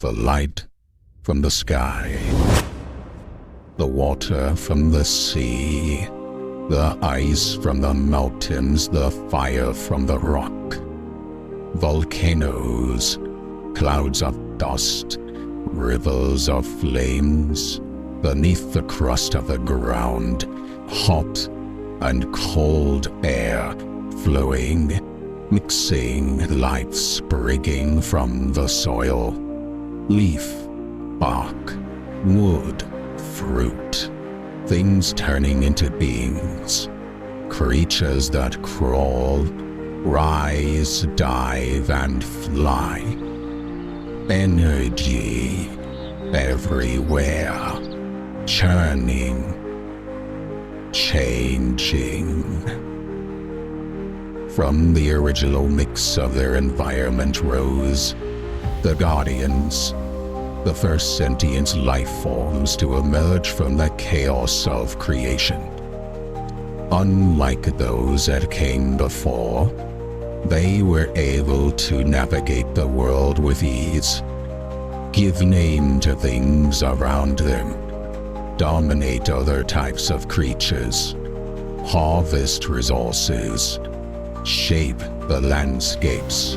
the light from the sky, the water from the sea, the ice from the mountains, the fire from the rock, volcanoes, clouds of dust, rivers of flames, beneath the crust of the ground, hot and cold air flowing, mixing, life sprigging from the soil, leaf, bark, wood, fruit, things turning into beings, creatures that crawl, rise, dive, and fly. Energy everywhere, churning, changing. From the original mix of their environment rose the Guardians, the first sentient life forms to emerge from the chaos of creation. Unlike those that came before, they were able to navigate the world with ease, give name to things around them, dominate other types of creatures, harvest resources, shape the landscapes.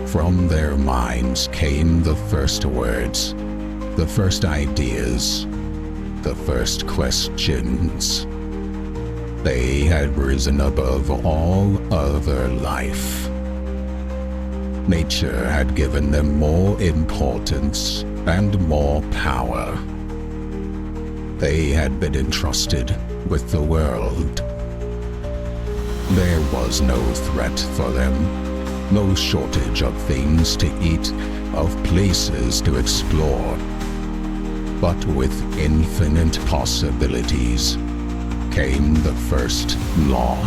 From their minds came the first words, the first ideas, the first questions. They had risen above all other life. Nature had given them more importance and more power. They had been entrusted with the world. There was no threat for them, no shortage of things to eat, of places to explore. But with infinite possibilities came the first law.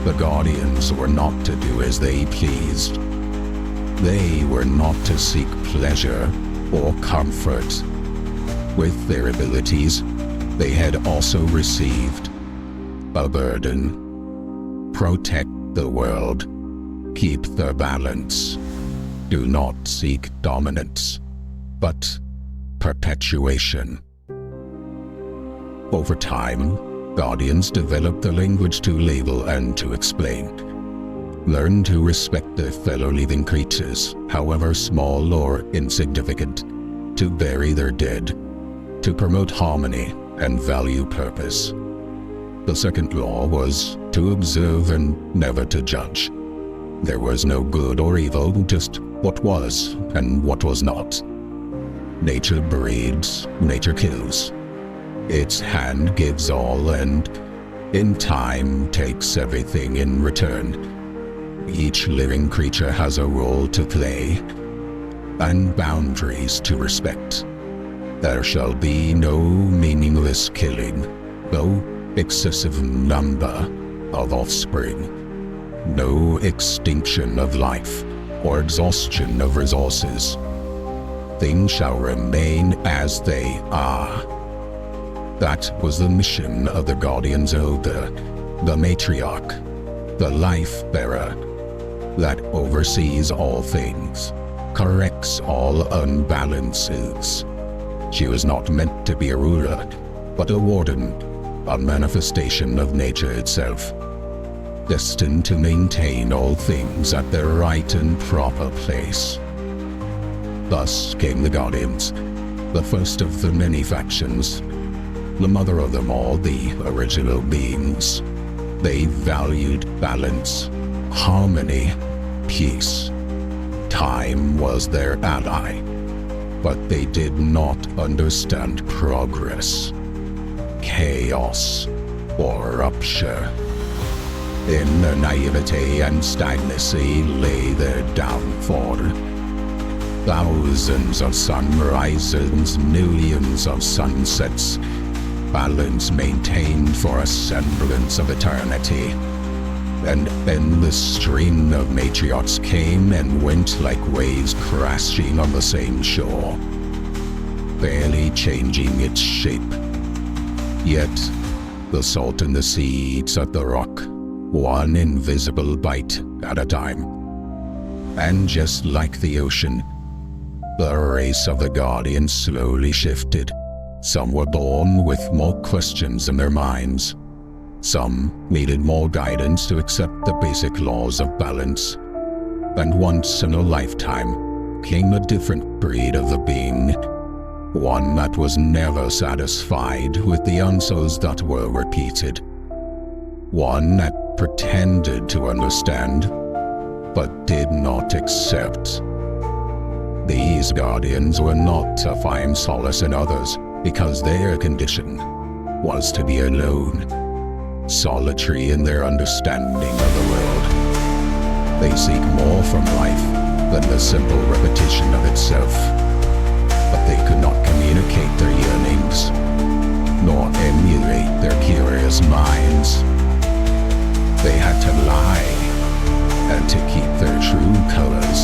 The Guardians were not to do as they pleased. They were not to seek pleasure or comfort. With their abilities, they had also received a burden. Protect the world. Keep the balance. Do not seek dominance, but perpetuation. Over time, Guardians developed the language to label and to explain. Learn to respect their fellow living creatures, however small or insignificant, to bury their dead, to promote harmony and value purpose. The second law was to observe and never to judge. There was no good or evil, just what was and what was not. Nature breeds, nature kills. Its hand gives all and, in time, takes everything in return. Each living creature has a role to play and boundaries to respect. There shall be no meaningless killing, no excessive number of offspring, no extinction of life or exhaustion of resources. Things shall remain as they are. That was the mission of the Guardian's Elder, the Matriarch, the Life-Bearer, that oversees all things, corrects all unbalances. She was not meant to be a ruler, but a warden, a manifestation of nature itself, destined to maintain all things at their right and proper place. Thus came the Guardians, the first of the many factions, the mother of them all, the original beings. They valued balance, harmony, peace. Time was their ally, but they did not understand progress, chaos, or rupture. In their naivety and stagnancy lay their downfall. Thousands of sunrises, millions of sunsets, balance maintained for a semblance of eternity. An endless stream of matriarchs came and went like waves crashing on the same shore, barely changing its shape. Yet, the salt in the sea eats at the rock, one invisible bite at a time. And just like the ocean, The race of the Guardians slowly shifted. Some were born with more questions in their minds. Some needed more guidance to accept the basic laws of balance. And once in a lifetime came a different breed of the being, one that was never satisfied with the answers that were repeated, one that pretended to understand but did not accept. These guardians were not to find solace in others because their condition was to be alone, solitary in their understanding of the world. They seek more from life than the simple repetition of itself, but they could not communicate their yearnings, nor emulate their curious minds. They had to lie and to keep their true colors